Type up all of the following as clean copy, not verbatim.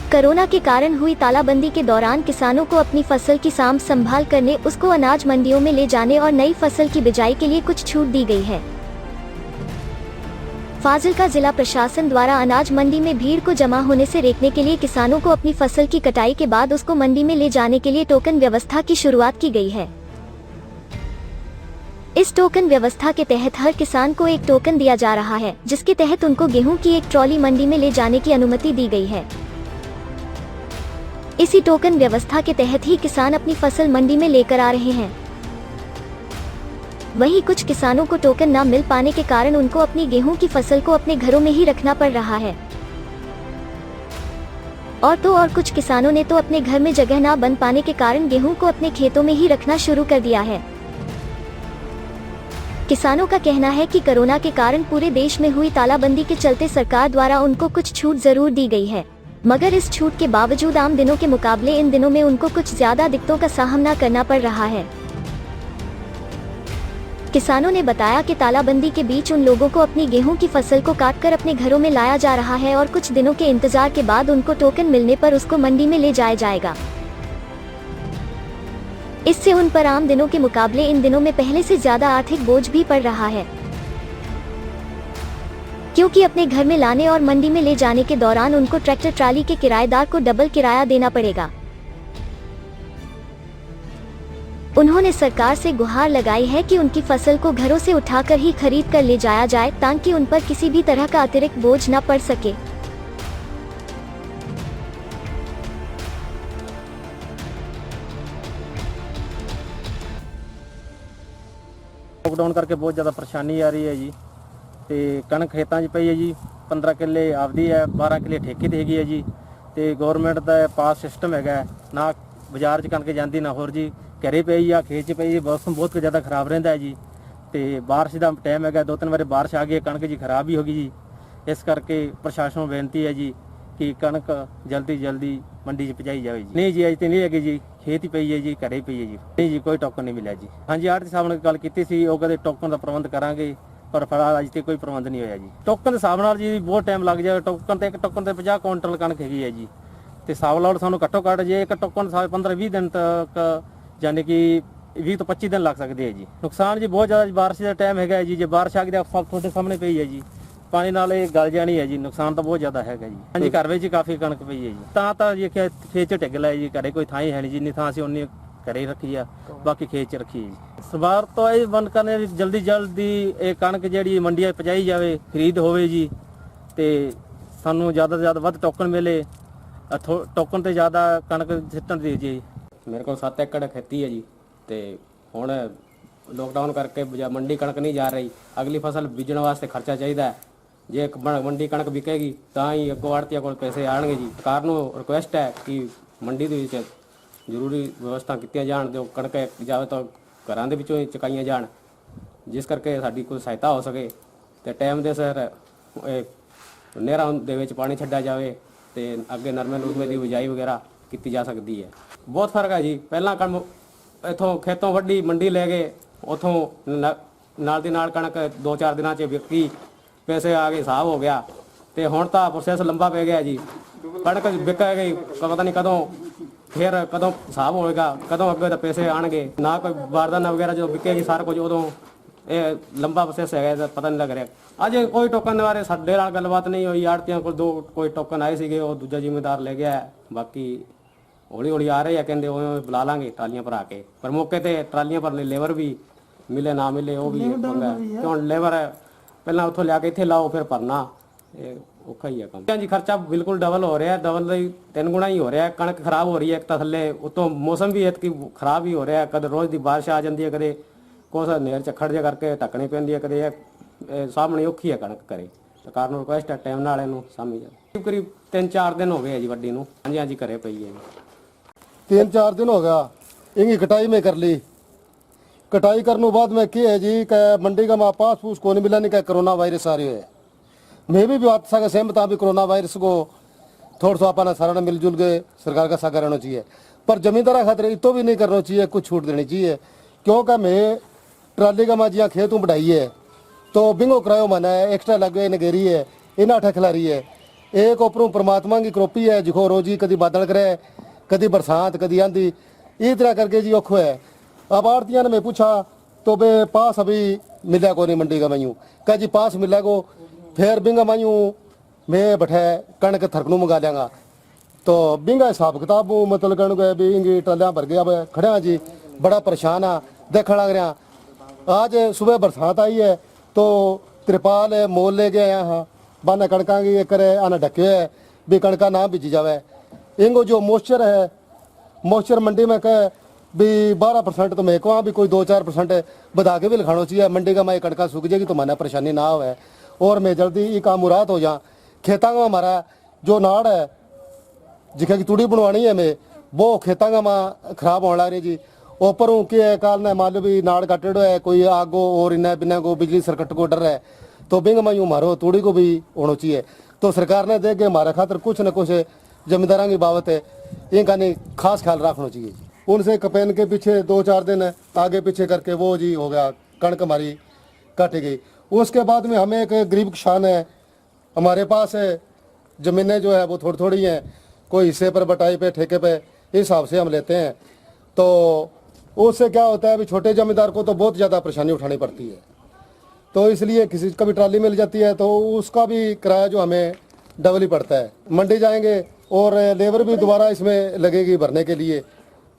Corona के कारण हुई तालाबंदी के दौरान किसानों को अपनी फसल की सांभ संभाल करने, उसको अनाज मंडियों में ले जाने और नई फसल की बिजाई के लिए कुछ छूट दी गई है। फाजिल्का जिला प्रशासन द्वारा अनाज मंडी में भीड़ को जमा होने से रोकने के लिए किसानों को अपनी फसल की कटाई के बाद उसको मंडी में ले जाने के लिए टोकन व्यवस्था की शुरुआत की गई है। इस टोकन व्यवस्था के तहत हर किसान को एक टोकन दिया जा रहा है, जिसके तहत उनको गेहूं की एक ट्रॉली मंडी में ले जाने की अनुमति दी गई है। इसी टोकन व्यवस्था के तहत ही किसान अपनी फसल मंडी में लेकर आ रहे हैं। वहीं कुछ किसानों को टोकन न मिल पाने के कारण उनको अपनी गेहूं की फसल को अपने घरों में ही रखना पड़ रहा है। और कुछ किसानों ने तो अपने घर में जगह न बन पाने के कारण गेहूं को अपने खेतों में ही रखना शुरू कर दिया है। किसानों का कहना है कि कोरोना के कारण पूरे देश में हुई तालाबंदी के चलते सरकार द्वारा उनको कुछ छूट जरूर दी गई है, मगर इस छूट के बावजूद आम दिनों के मुकाबले इन दिनों में उनको कुछ ज्यादा दिक्कतों का सामना करना पड़ रहा है। किसानों ने बताया कि तालाबंदी के बीच उन लोगों को अपनी गेहूं की फसल को काटकर अपने घरों में लाया जा रहा है और कुछ दिनों के इंतजार के बाद उनको टोकन मिलने पर उसको मंडी में ले जाया जाएगा। इससे उन पर आम दिनों के मुकाबले इन दिनों में पहले से ज्यादा आर्थिक बोझ भी पड़ रहा है, क्योंकि अपने घर में लाने और मंडी में ले जाने के दौरान उनको ट्रैक्टर ट्राली के किराएदार को डबल किराया देना पड़ेगा। उन्होंने सरकार से गुहार लगाई है कि उनकी फसल को घरों से उठाकर ही खरीद कर ले जाया जाए, ताकि उन पर किसी भी तरह का अतिरिक्त बोझ न पड़ सके। लॉकडाउन करके बहुत ज़्यादा परेशानी आ रही है जी। ਤੇ ਕਣਕ ਖੇਤਾਂ 'ਚ ਪਈ ਹੈ ਜੀ, 15 ਕਿੱਲੇ ਆਪਦੀ ਹੈ, 12 ਕਿੱਲੇ ਠੇਕੇ ਤੇ ਹੈਗੀ ਹੈ ਜੀ। ਤੇ ਗਵਰਨਮੈਂਟ ਦਾ ਪਾਸ ਸਿਸਟਮ ਹੈਗਾ, ਨਾ ਬਾਜ਼ਾਰ 'ਚ ਕਣਕ ਜਾਂਦੀ ਨਾ ਹੋਰ ਜੀ, ਘਰੇ ਪਈ ਆ, ਖੇਤ 'ਚ ਪਈ ਜੀ। ਮੌਸਮ ਬਹੁਤ ਜ਼ਿਆਦਾ ਖਰਾਬ ਰਹਿੰਦਾ ਹੈ ਜੀ, ਤੇ ਬਾਰਿਸ਼ ਦਾ ਟਾਈਮ ਹੈਗਾ, 2-3 ਵਾਰੀ ਬਾਰਿਸ਼ ਆ ਗਈ, ਕਣਕ ਜੀ ਖਰਾਬ ਹੀ ਹੋ ਗਈ ਜੀ। ਇਸ ਕਰਕੇ ਪ੍ਰਸ਼ਾਸਨ ਨੂੰ ਬੇਨਤੀ ਹੈ ਜੀ ਕਿ ਕਣਕ ਜਲਦੀ ਮੰਡੀ 'ਚ ਪਹੁੰਚਾਈ ਜਾਵੇ ਜੀ। ਨਹੀਂ ਜੀ, ਅਜੇ ਤੇ ਨਹੀਂ ਹੈਗੀ ਜੀ, ਖੇਤ ਹੀ ਪਈ ਹੈ ਜੀ, ਘਰੇ ਪਈ ਹੈ ਜੀ। ਨਹੀਂ ਜੀ, ਕੋਈ ਟੋਕਨ ਨਹੀਂ ਮਿਲਿਆ ਜੀ। ਹਾਂਜੀ, ਆੜ੍ਹਤੀ ਸਾਹਿਬ ਨਾਲ ਗੱਲ ਕੀਤੀ ਸੀ, ਉਹ ਕਹਿੰਦੇ ਟੋਕਨ ਦਾ ਪ੍ਰਬੰਧ ਕਰਾਂਗੇ, पर फिलहाल अज तक कोई प्रबंध नहीं होया जी। टोकन के हिसाब नाल जी बहुत टाइम लग जाए। टोकन ते एक टोकन ते 50 कुंटल कणक हैगी है जी, ते हिसाब लाओ सानू घट्टो घट्ट जे एक टोकन 15-20 दिन तक यानी कि 20 तो 25 दिन लग सकते हैं जी। नुकसान जी बहुत ज़्यादा बारिश का टाइम है जी, जो बारिश आ गई सब थोड़े सामने पई है जी, पानी नाल गल जानी है जी। नुकसान तो बहुत ज़्यादा है जी। हाँ जी, घर में जी काफ़ी कणक पई है जी। तो ये खेत च टिक लाए जी, घरे कोई थाई है नहीं, जिन्नी थां से उन्नी घरे रखी है, बाकी खेत च रखी है जी। सरकार तो ये बंद करने जल्दी ये कणक जी मंडिया पहुँचाई जाए, खरीद होवे जी, तो सानू ज़्यादा से ज़्यादा वध टोकन मिले, टोकन तो ज़्यादा कणक सिੱਟਣ ਦੀ जी। मेरे को 7 एकड़ खेती है जी, तो हुण लॉकडाउन करके मंडी कणक नहीं जा रही। अगली फसल बीजण वास्ते खर्चा चाहिए, जे मंडी कणक विकेगी तो ही अगों आड़तिया को पैसे आएंगे जी। सरकार को रिक्वेस्ट है कि मंडी दे विच जरूरी व्यवस्था की जान, जो कणक जाए तो घरां दे विचों ही चुकाईयां जान, जिस करके साडी कोई सहायता हो सके। तो टाइम दे सिर नहरां दे विच पानी छड्डिया जाए, तो अगे नरमे नूरमे की बिजाई वगैरह की जा सकती है। बहुत फर्क है जी। पहला कम इथों खेतों वड्डी मंडी ले गए, उतों नाल दी नाल कणक 2-4 दिनों च विकी, पैसे आ गए, हिसाब हो गया। तो हुण तां प्रोसैस लंबा पै गया जी। कणक विक गई, पता नहीं कदों फिर कदों हिसाब होएगा, कदों अगे तो पैसे आएंगे, ना कोई बारदाना वगैरह जो विकेगी सारा कुछ उदों ये लंबा प्रोसैस है, पता नहीं लग रहा। अजे कोई टोकन बारे साडे नाल गलबात नहीं हुई। आड़तियां कोल 2 कोई टोकन आए सीगे, वो दूजा जिम्मेदार ले गया है। बाकी हौली हौली आ रहे हैं, कहते बुला लांगे ट्रालियां भरा के, पर मौके पर ट्रालियां भरने लेबर भी मिले ना मिले, वो भी पंगा है। क्यों लेबर पहला उतों लिया के इत्थे लाओ फिर भरना, औखा ही है काम। हाँ जी, खर्चा बिल्कुल डबल हो रहा है, डबल 3 गुणा ही हो रहा है। कणक खराब हो रही है एक तो थले, उतों मौसम भी इतनी खराब ही हो रहा है। कद रोज़ की बारिश आ जाती है, कदे कुछ नहर झक्खड़ जे करके ढकनी पैंदी है, कदे सामने औखी है कणक करे। सरकार को रिक्वेस्ट है टाइम नाल इहनूं सामी जाए। करीब 3-4 दिन हो गए जी वड्डी नूं। हाँ जी, घरे पई है जी। 3-4 दिन हो गया, इनकी कटाई में कर ली। कटाई करने बाद में क्या है जी, मंडी का पास फूस को नहीं मिला, नहीं क्या कोरोना वायरस आ रही है। मैं भी बात सा सहमत हाँ भी कोरोना वायरस को थोड़ा सा अपना सारा मिलजुल के सरकार का सागर रहना चाहिए, पर जमींदारा खातर इतो भी नहीं करना चाहिए, कुछ छूट देनी चाहिए। क्योंकि मैं ट्राली का माजिया खेतों बढ़ाई है, तो बिंगो करायो मना है, एक्स्ट्रा लग गए नगेरी है, इन्हें अठा खिला रही है। एक ऊपरों परमात्मा की कृपी है जिखो रोजी कभी बादल करे कभी बरसात कभी आंधी इस तरह करके जी औखो है। अब आड़तिया ने मैं पूछा तो बे पास अभी मिला को नहीं मंडी का मैं कह जी पास मिला को फिर बिंगा मैं मैं बैठे कणक थरकनू मंगा लेंगा तो बिंगा हिसाब किताब मतलब कणक है भी इंगी ट्रालियां भर गया अब खड़े हाँ जी बड़ा परेशान आ देखने लग रहा। आज सुबह बरसात आई है तो त्रिपाल मोल ले गए यहाँ बाना कणका की करे आना ढके है भी कणका ना बीजी जावे। इंगो जो मॉइस्चर है मॉइस्चर मंडी में कह भी 12% तो मैं कहूँ भी कोई 2-4% बधा के भी लिखाना चाहिए मंडी का मैं कणका सूख जाएगी तो मैंने परेशानी ना हो है और मैं जल्दी ये काम मुराद हो जा। खेता में हमारा जो नाड़ है जिखे की तूड़ी बनवानी है मैं वो खेता का माँ खराब होने लग रही जी ऊपर के काल ने मान लो भी नाड़ काटेड़ो है कोई आगो और इन्हें बिना को बिजली सर्किट को डर है तो बिंग मैं यूँ मारो तूड़ी को भी होना चाहिए। तो सरकार ने देख के हमारे खातर कुछ न कुछ जमींदारों की बाबत है इनका नहीं खास ख्याल रखना चाहिए। उनसे कपेन के पीछे 2-4 दिन आगे पीछे करके वो जी हो गया कणक हमारी काटी गई। उसके बाद में हमें एक गरीब किसान है हमारे पास ज़मीनें जो है वो थोड़ी थोड़ी हैं कोई हिस्से पर बटाई पे ठेके पे इस हिसाब से हम लेते हैं तो उससे क्या होता है अभी छोटे जमींदार को तो बहुत ज़्यादा परेशानी उठानी पड़ती है। तो इसलिए किसी कभी ट्राली मिल जाती है तो उसका भी किराया जो हमें डबल ही पड़ता है। मंडी जाएंगे और लेबर भी दोबारा इसमें लगेगी भरने के लिए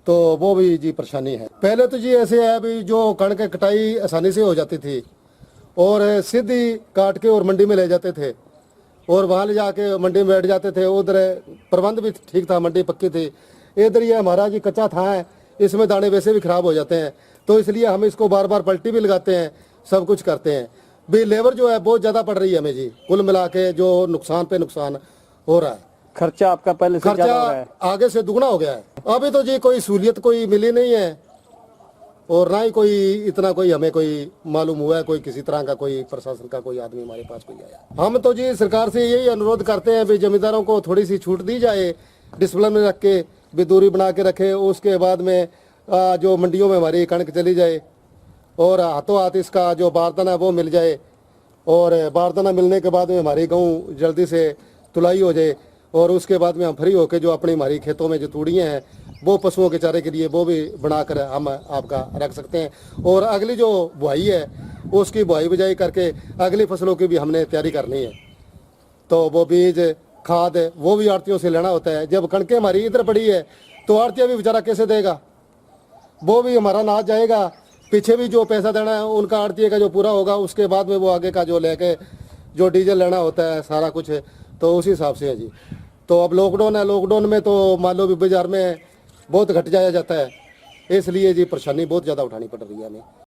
तो वो भी जी परेशानी है। पहले तो जी ऐसे है भी जो कणक कटाई आसानी से हो जाती थी और सीधी काट के और मंडी में ले जाते थे और वहाँ ले जाके मंडी में बैठ जाते थे। उधर प्रबंध भी ठीक था मंडी पक्की थी। इधर ये हमारा जी कच्चा था है इसमें दाने वैसे भी खराब हो जाते हैं तो इसलिए हम इसको बार बार पलटी भी लगाते हैं सब कुछ करते हैं। भी लेबर जो है बहुत ज़्यादा पड़ रही है हमें जी कुल मिला के जो नुकसान पे नुकसान हो रहा है। खर्चा आपका पहले से ज्यादा हो रहा है। खर्चा आगे से दुगना हो गया है। अभी तो जी कोई सहूलियत कोई मिली नहीं है और ना ही कोई इतना कोई हमें कोई मालूम हुआ है कोई किसी तरह का कोई प्रशासन का कोई आदमी हमारे पास कोई आया। हम तो जी सरकार से यही अनुरोध करते हैं भी जमींदारों को थोड़ी सी छूट दी जाए डिसिप्लिन में रख के भी दूरी बना के रखे। उसके बाद में जो मंडियों में हमारी कणक चली जाए और हाथों हाथ इसका जो बारदाना है वो मिल जाए और बारदाना मिलने के बाद में हमारी गेहूँ जल्दी से तुलाई हो जाए और उसके बाद में हम फ्री होकर जो अपनी हमारी खेतों में जो तूड़ियाँ हैं वो पशुओं के चारे के लिए वो भी बनाकर हम आपका रख सकते हैं। और अगली जो बुआई है उसकी बुआई बिजाई करके अगली फसलों की भी हमने तैयारी करनी है तो वो बीज खाद वो भी आड़तियों से लेना होता है। जब कणकें हमारी इधर पड़ी है तो आड़तिया भी बेचारा कैसे देगा वो भी हमारा नाच जाएगा। पीछे भी जो पैसा देना है उनका आड़तिये का जो पूरा होगा उसके बाद में वो आगे का जो लेके जो डीजल लेना होता है सारा कुछ है तो उसी हिसाब से है जी। तो अब लॉकडाउन है लॉकडाउन में तो मान लो भी बाजार में बहुत घट जाया जाता है इसलिए जी परेशानी बहुत ज़्यादा उठानी पड़ रही है हमें।